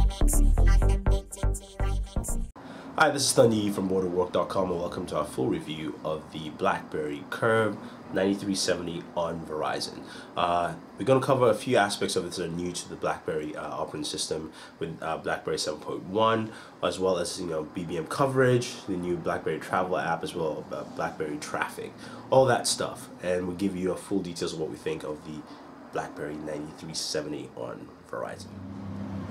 Hi, this is Thundy from Booredatwork.com and welcome to our full review of the BlackBerry Curve 9370 on Verizon. We're going to cover a few aspects of it that are new to the BlackBerry operating system with BlackBerry 7.1, as well as BBM coverage, the new BlackBerry Travel app, as well as BlackBerry traffic, all that stuff. And we'll give you a full details of what we think of the BlackBerry 9370 on Verizon.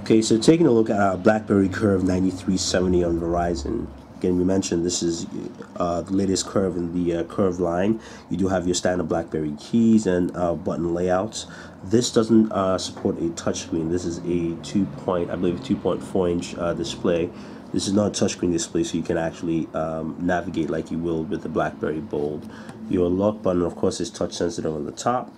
Okay, so taking a look at our BlackBerry Curve 9370 on Verizon. Again, we mentioned this is the latest curve in the curve line. You do have your standard BlackBerry keys and button layouts. This doesn't support a touchscreen. This is a 2.4 inch display. This is not a touchscreen display, so you can actually navigate like you will with the BlackBerry Bold. Your lock button, of course, is touch sensitive on the top.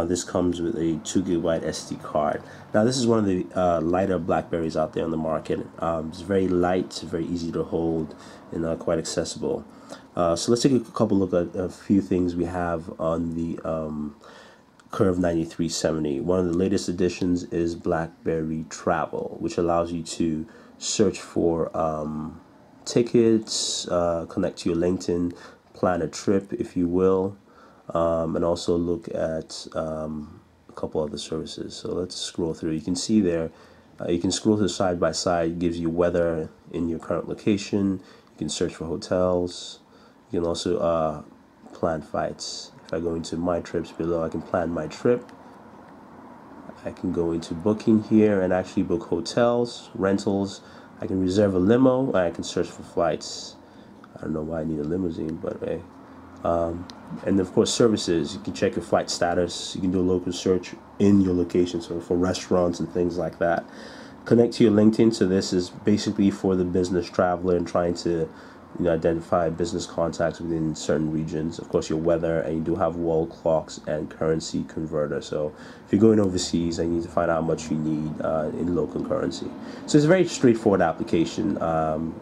This comes with a 2GB SD card. Now this is one of the lighter BlackBerries out there on the market. It's very light, very easy to hold, and quite accessible. So let's take a couple look at a few things we have on the Curve 9370. One of the latest additions is BlackBerry Travel, which allows you to search for tickets, connect to your LinkedIn, plan a trip if you will. And also look at a couple other services. So let's scroll through. You can see there, you can scroll to side by side. It gives you weather in your current location. You can search for hotels. You can also plan flights. If I go into my trips below, I can plan my trip. I can go into booking here and actually book hotels, rentals. I can reserve a limo, and I can search for flights. I don't know why I need a limousine, but hey. And of course services, you can check your flight status, you can do a local search in your location, so for restaurants and things like that. Connect to your LinkedIn, so this is basically for the business traveler and trying to identify business contacts within certain regions. Of course your weather, and you do have wall clocks and currency converter, so if you're going overseas and you need to find out how much you need in local currency. So it's a very straightforward application,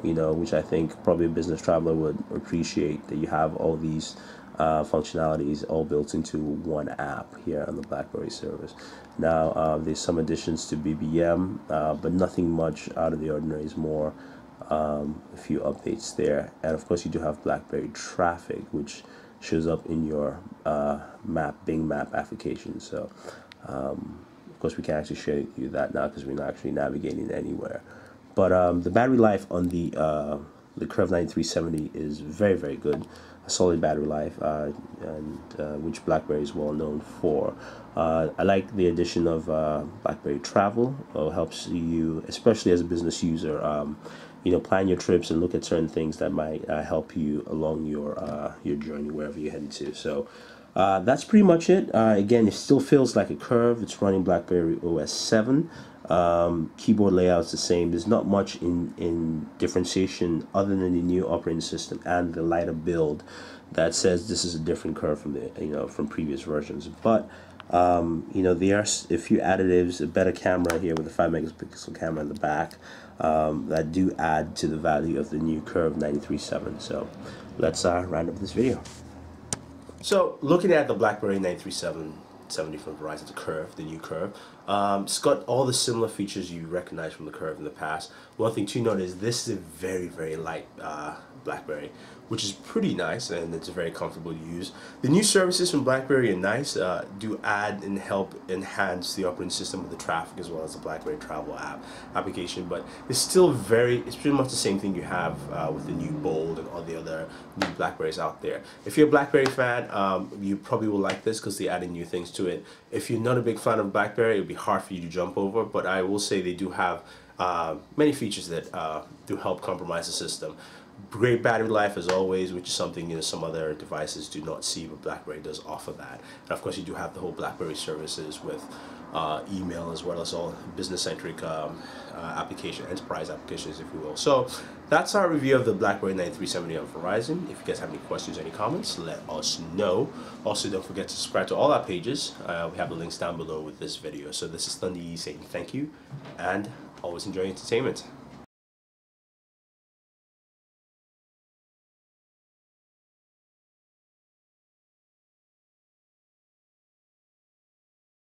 which I think probably a business traveler would appreciate, that you have all these functionalities all built into one app here on the BlackBerry service. Now there's some additions to BBM, but nothing much out of the ordinary. Is more a few updates there, and of course you do have BlackBerry traffic, which shows up in your Bing map application. So of course we can actually show you that now because we're not actually navigating anywhere. But the battery life on the Curve 9370 is very, very good. A solid battery life, which BlackBerry is well known for. I like the addition of BlackBerry Travel. Helps you, especially as a business user, plan your trips and look at certain things that might help you along your journey wherever you're heading to. So that's pretty much it. Again, it still feels like a Curve. It's running BlackBerry OS 7. Keyboard layout's the same. There's not much in differentiation other than the new operating system and the lighter build that says this is a different Curve from the from previous versions. But there are a few additives, a better camera here with a 5 megapixel camera in the back, that do add to the value of the new Curve 9370. So let's round up this video. So looking at the BlackBerry 9370 from Verizon, the Curve, the new Curve, it's got all the similar features you recognize from the Curve in the past. One thing to note is this is a very, very light BlackBerry, which is pretty nice, and it's very comfortable to use. The new services from BlackBerry are nice, do add and help enhance the operating system with the traffic as well as the BlackBerry Travel application, but it's pretty much the same thing you have with the new Bold and all the other new BlackBerries out there. If you're a BlackBerry fan, you probably will like this because they added new things to it. If you're not a big fan of BlackBerry, it would be hard for you to jump over, but I will say they do have many features that do help compromise the system. Great battery life as always, which is something some other devices do not see, but BlackBerry does offer that. And of course you do have the whole BlackBerry services with email as well as all business-centric application, enterprise applications, if you will. So that's our review of the BlackBerry 9370 on Verizon. If you guys have any questions, any comments, let us know. Also, don't forget to subscribe to all our pages. We have the links down below with this video. So this is Thundy saying thank you, and always enjoy entertainment.